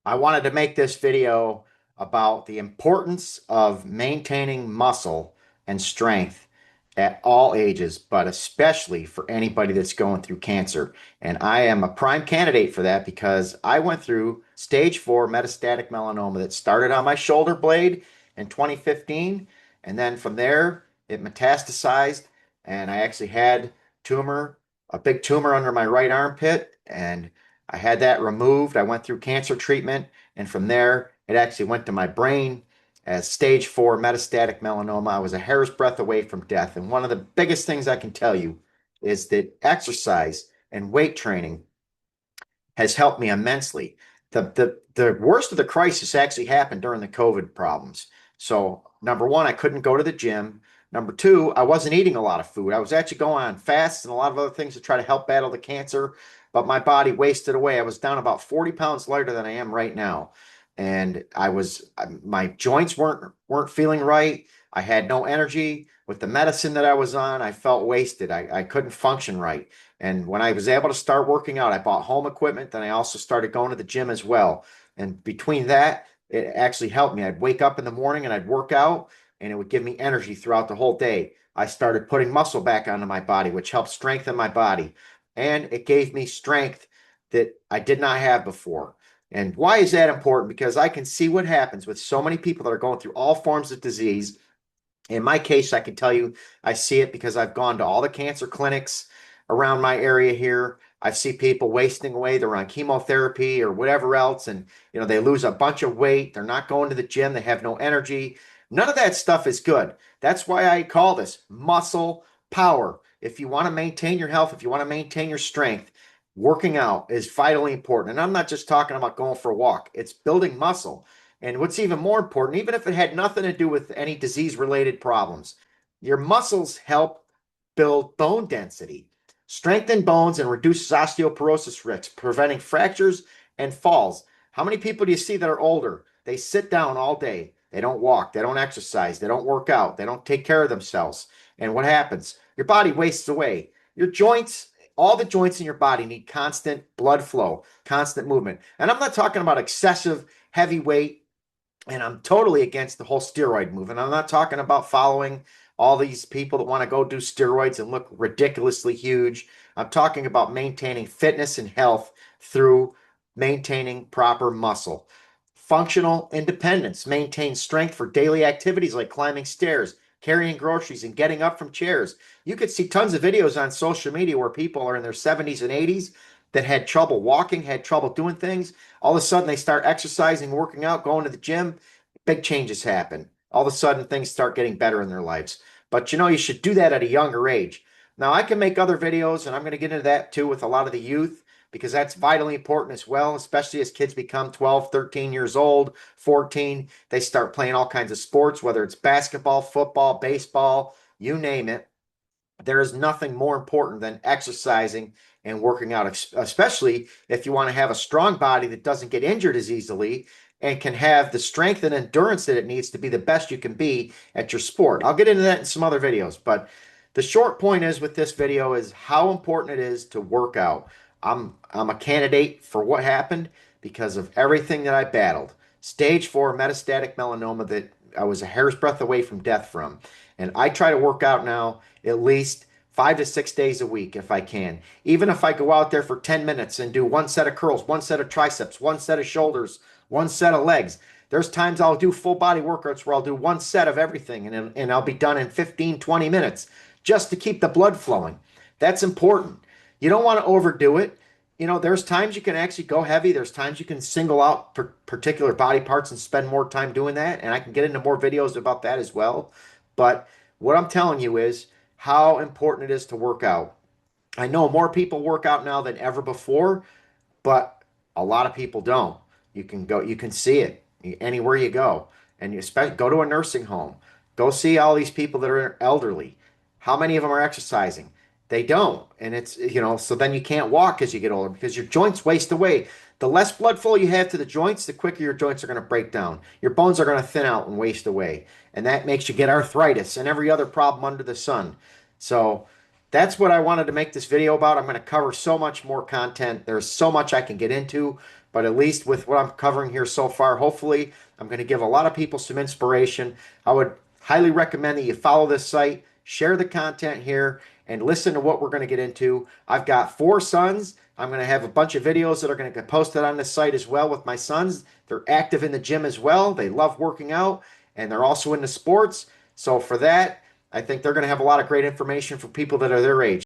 I wanted to make this video about the importance of maintaining muscle and strength at all ages, but especially for anybody that's going through cancer. And I am a prime candidate for that because I went through stage 4 metastatic melanoma that started on my shoulder blade in 2015. And then from there, it metastasized, and I actually had tumor, a big tumor under my right armpit. And I had that removed. I went through cancer treatment, and from there, it actually went to my brain as stage 4 metastatic melanoma. I was a hair's breadth away from death. And one of the biggest things I can tell you is that exercise and weight training has helped me immensely. The worst of the crisis actually happened during the COVID problems. So number one, I couldn't go to the gym. Number two, I wasn't eating a lot of food. I was actually going on fasts and a lot of other things to try to help battle the cancer, but my body wasted away. I was down about 40 pounds lighter than I am right now. And my joints weren't feeling right. I had no energy. With the medicine that I was on, I felt wasted. I couldn't function right. And when I was able to start working out, I bought home equipment. Then I also started going to the gym as well. And between that, it actually helped me. I'd wake up in the morning and I'd work out, and it would give me energy throughout the whole day. I started putting muscle back onto my body, which helped strengthen my body. And it gave me strength that I did not have before. And why is that important? Because I can see what happens with so many people that are going through all forms of disease. In my case, I can tell you I see it because I've gone to all the cancer clinics around my area here. I see people wasting away. They're on chemotherapy or whatever else, and they lose a bunch of weight. They're not going to the gym. They have no energy. None of that stuff is good. That's why I call this muscle power. If you want to maintain your health, if you want to maintain your strength, working out is vitally important. And I'm not just talking about going for a walk. It's building muscle. And what's even more important, even if it had nothing to do with any disease related problems, your muscles help build bone density, strengthen bones, and reduces osteoporosis risk, preventing fractures and falls. How many people do you see that are older? They sit down all day. They don't walk. They don't exercise. They don't work out. They don't take care of themselves. And what happens? Your body wastes away. Your joints, all the joints in your body need constant blood flow, constant movement. And I'm not talking about excessive heavy weight, and I'm totally against the whole steroid movement. I'm not talking about following all these people that want to go do steroids and look ridiculously huge. I'm talking about maintaining fitness and health through maintaining proper muscle. Functional independence, maintain strength for daily activities like climbing stairs, carrying groceries, and getting up from chairs. You could see tons of videos on social media where people are in their 70s and 80s that had trouble walking, had trouble doing things. All of a sudden, they start exercising, working out, going to the gym. Big changes happen. All of a sudden, things start getting better in their lives. But you should do that at a younger age. Now, I can make other videos, and I'm going to get into that too with a lot of the youth because that's vitally important as well, especially as kids become 12, 13 years old, 14. They start playing all kinds of sports, whether it's basketball, football, baseball, you name it. There is nothing more important than exercising and working out, especially if you want to have a strong body that doesn't get injured as easily and can have the strength and endurance that it needs to be the best you can be at your sport. I'll get into that in some other videos, but the short point is with this video is how important it is to work out. I'm a candidate for what happened because of everything that I battled. Stage 4 metastatic melanoma that I was a hair's breadth away from death from. And I try to work out now at least 5 to 6 days a week if I can. Even if I go out there for 10 minutes and do one set of curls, one set of triceps, one set of shoulders, one set of legs. There's times I'll do full body workouts where I'll do one set of everything and I'll be done in 15, 20 minutes just to keep the blood flowing. That's important. You don't want to overdo it. There's times you can actually go heavy. There's times you can single out particular body parts and spend more time doing that. And I can get into more videos about that as well. But what I'm telling you is how important it is to work out. I know more people work out now than ever before, but a lot of people don't. You can see it anywhere you go, and you especially go to a nursing home, go see all these people that are elderly. How many of them are exercising? They don't, and so then you can't walk as you get older because your joints waste away. The less blood flow you have to the joints, the quicker your joints are going to break down. Your bones are going to thin out and waste away, and that makes you get arthritis and every other problem under the sun. So that's what I wanted to make this video about. I'm going to cover so much more content. There's so much I can get into, but at least with what I'm covering here so far, hopefully I'm going to give a lot of people some inspiration. I would highly recommend that you follow this site, share the content here, and listen to what we're going to get into. I've got four sons. I'm going to have a bunch of videos that are going to get posted on this site as well with my sons. They're active in the gym as well. They love working out, and they're also into sports. So for that, I think they're going to have a lot of great information for people that are their age.